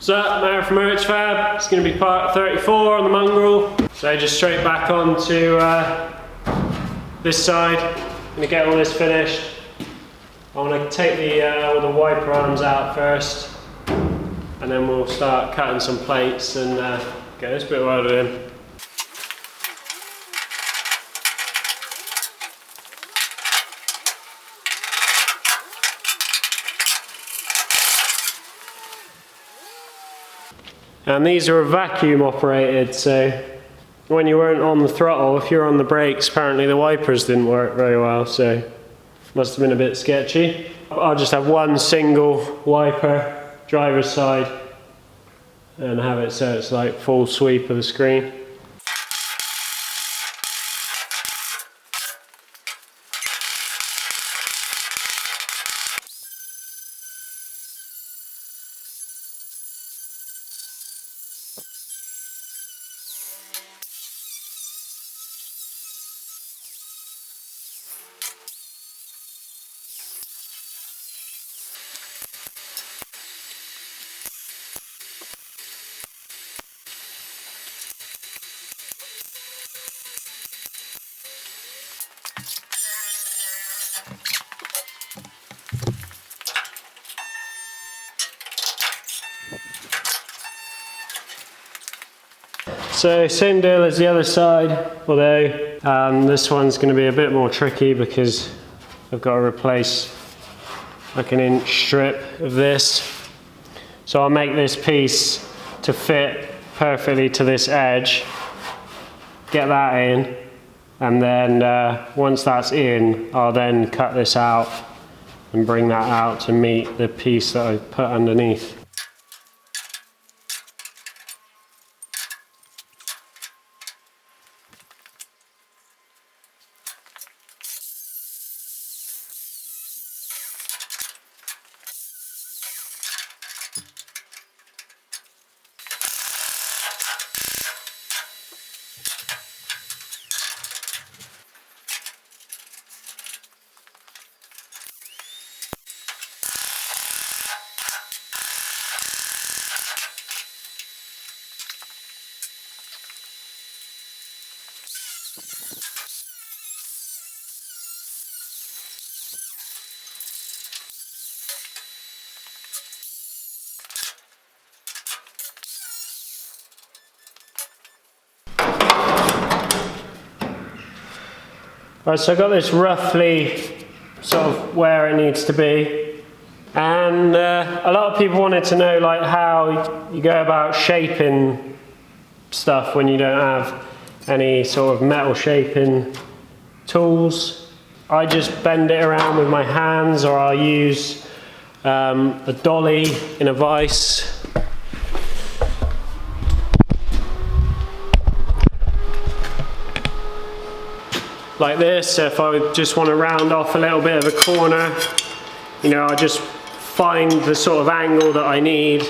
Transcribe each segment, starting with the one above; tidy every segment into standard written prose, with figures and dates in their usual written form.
What's up, Matt from Urchfab. It's going to be part 34 on the Mongrel. So just straight back onto this side. I'm going to get all this finished. I want to take all the wiper arms out first, and then we'll start cutting some plates and get this bit welded in. And these are vacuum operated, so when you weren't on the throttle, if you're on the brakes, apparently the wipers didn't work very well, so must have been a bit sketchy. I'll just have one single wiper, driver's side, and have it so it's like full sweep of the screen. So same deal as the other side, although this one's going to be a bit more tricky because I've got to replace like an inch strip of this. So I'll make this piece to fit perfectly to this edge, get that in, and then once that's in, I'll then cut this out and bring that out to meet the piece that I put underneath. Right, so I got this roughly sort of where it needs to be, and a lot of people wanted to know like how you go about shaping stuff when you don't have any sort of metal shaping tools. I just bend it around with my hands, or I'll use a dolly in a vise. Like this. So if I just want to round off a little bit of a corner, you know, I just find the sort of angle that I need,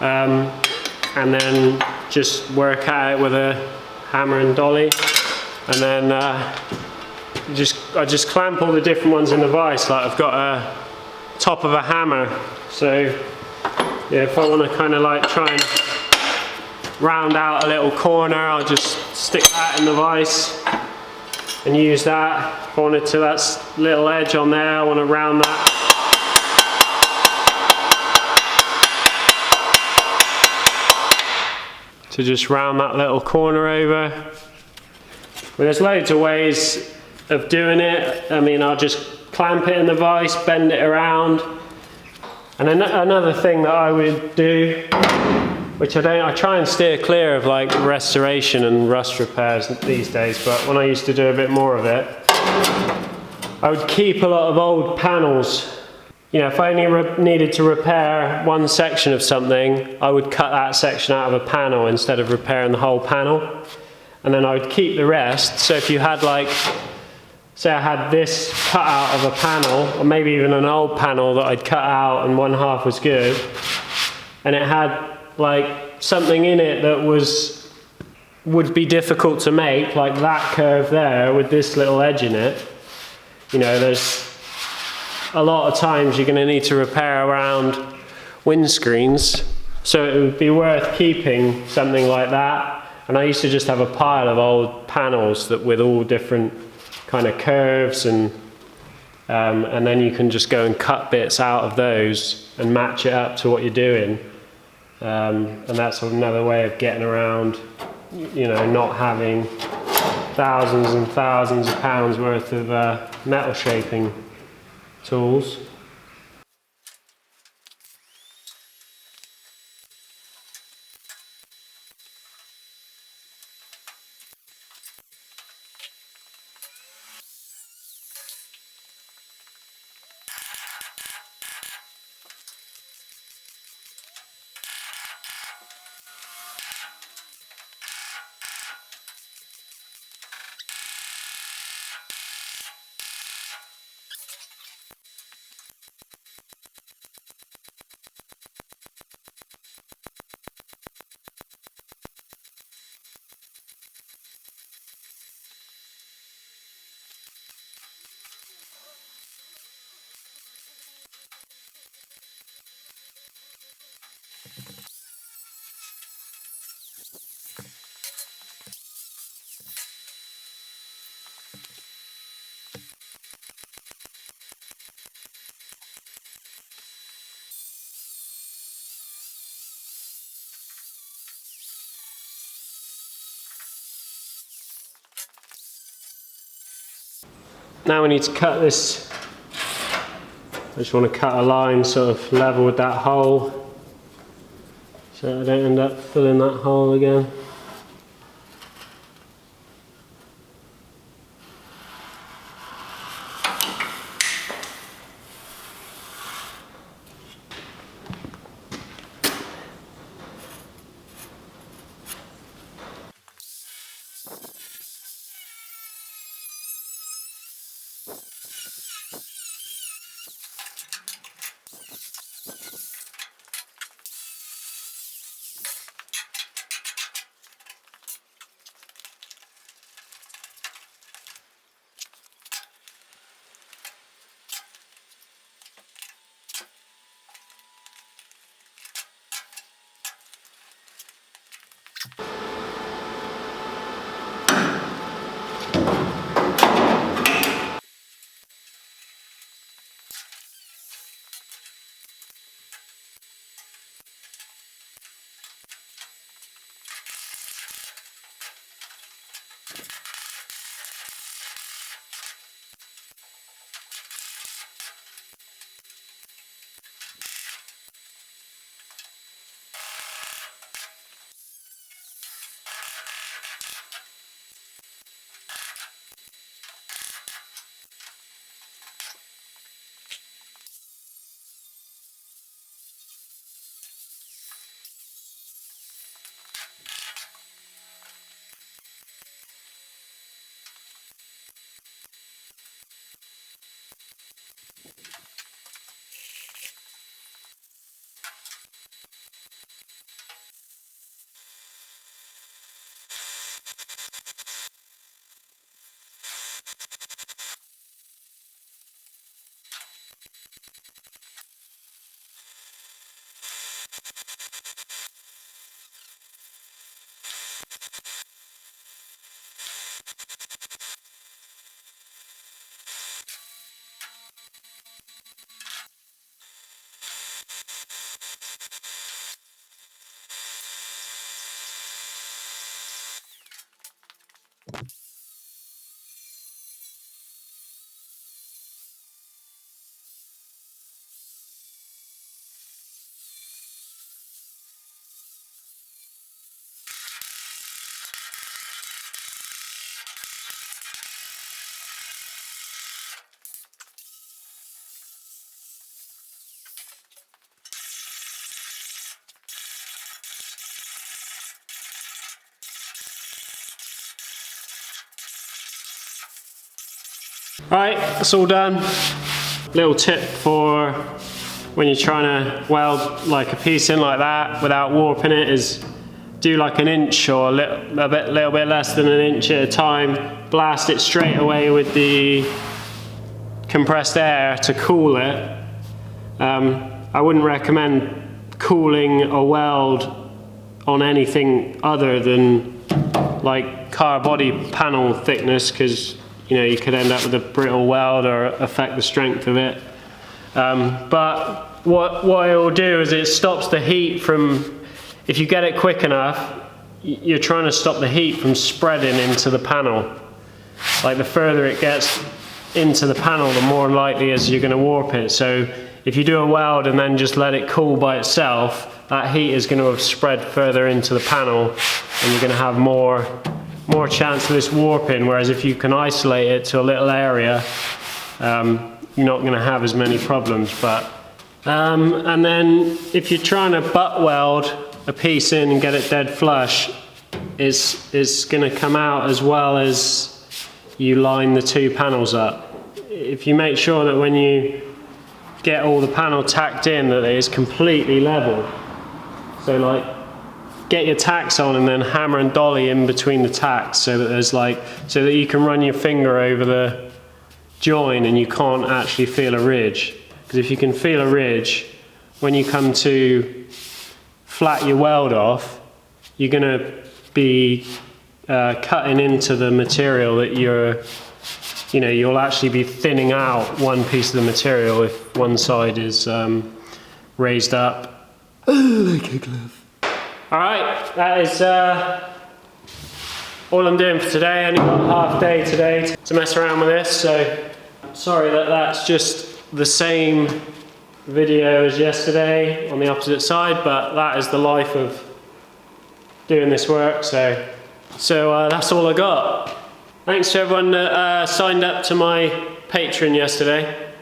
and then just work at it with a hammer and dolly, and then I just clamp all the different ones in the vise. Like I've got a top of a hammer, so yeah, if I want to kind of like try and round out a little corner, I'll just stick that in the vise and use that. If I wanted to, that little edge on there, I want to round that. To just round that little corner over. But there's loads of ways of doing it. I mean, I'll just clamp it in the vise, bend it around. And another thing that I would do, which I try and steer clear of like restoration and rust repairs these days, but when I used to do a bit more of it, I would keep a lot of old panels. You know, if I only needed to repair one section of something, I would cut that section out of a panel instead of repairing the whole panel. And then I would keep the rest. So if you had like, say I had this cut out of a panel, or maybe even an old panel that I'd cut out and one half was good, and it had like something in it that would be difficult to make, like that curve there with this little edge in it. You know, there's a lot of times you're going to need to repair around windscreens, So it would be worth keeping something like that. And I used to just have a pile of old panels that with all different kind of curves, and then you can just go and cut bits out of those and match it up to what you're doing. And that's another way of getting around, you know, not having thousands and thousands of pounds worth of metal shaping tools. Now we need to cut this. I just want to cut a line sort of level with that hole, so I don't end up filling that hole again. Right, that's all done. Little tip for when you're trying to weld like a piece in like that without warping it is do like an inch or a little bit less than an inch at a time. Blast it straight away with the compressed air to cool it. I wouldn't recommend cooling a weld on anything other than like car body panel thickness, because you know you could end up with a brittle weld or affect the strength of it. But what it will do is it stops the heat from, if you get it quick enough, you're trying to stop the heat from spreading into the panel. Like the further it gets into the panel, the more likely is you're going to warp it. So if you do a weld and then just let it cool by itself, that heat is going to have spread further into the panel and you're going to have more chance of this warping. Whereas if you can isolate it to a little area, you're not going to have as many problems. But and then if you're trying to butt weld a piece in and get it dead flush, it's going to come out as well as you line the two panels up. If you make sure that when you get all the panel tacked in that it is completely level, so like get your tacks on and then hammer and dolly in between the tacks so that there's like, so that you can run your finger over the join and you can't actually feel a ridge. Because if you can feel a ridge, when you come to flat your weld off, you're going to be cutting into the material that you'll actually be thinning out one piece of the material if one side is raised up. Like a glove. Alright, that is all I'm doing for today. I only got half day today to mess around with this, so sorry that that's just the same video as yesterday on the opposite side, but that is the life of doing this work, so that's all I got. Thanks to everyone that signed up to my Patreon yesterday.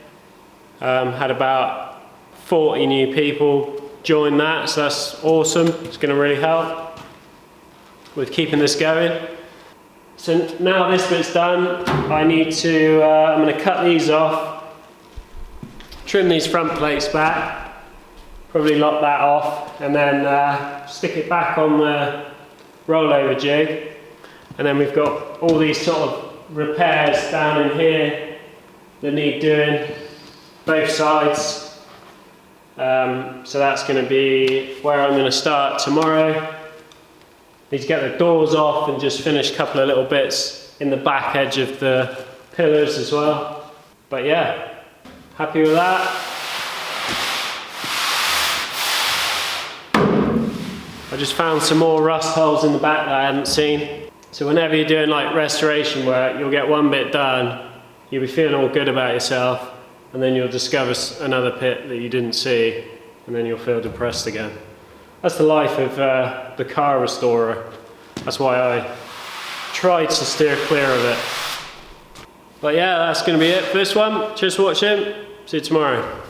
Had about 40 new people join that, so that's awesome. It's going to really help with keeping this going. So now this bit's done, I need to, I'm going to cut these off, trim these front plates back, probably lock that off, and then stick it back on the rollover jig. And then we've got all these sort of repairs down in here that need doing, both sides. So that's going to be where I'm going to start tomorrow. Need to get the doors off and just finish a couple of little bits in the back edge of the pillars as well. But yeah, happy with that. I just found some more rust holes in the back that I hadn't seen. So whenever you're doing like restoration work, you'll get one bit done, you'll be feeling all good about yourself, and then you'll discover another pit that you didn't see, and then you'll feel depressed again. That's the life of the car restorer. That's why I try to steer clear of it. But yeah, that's going to be it for this one. Cheers for watching. See you tomorrow.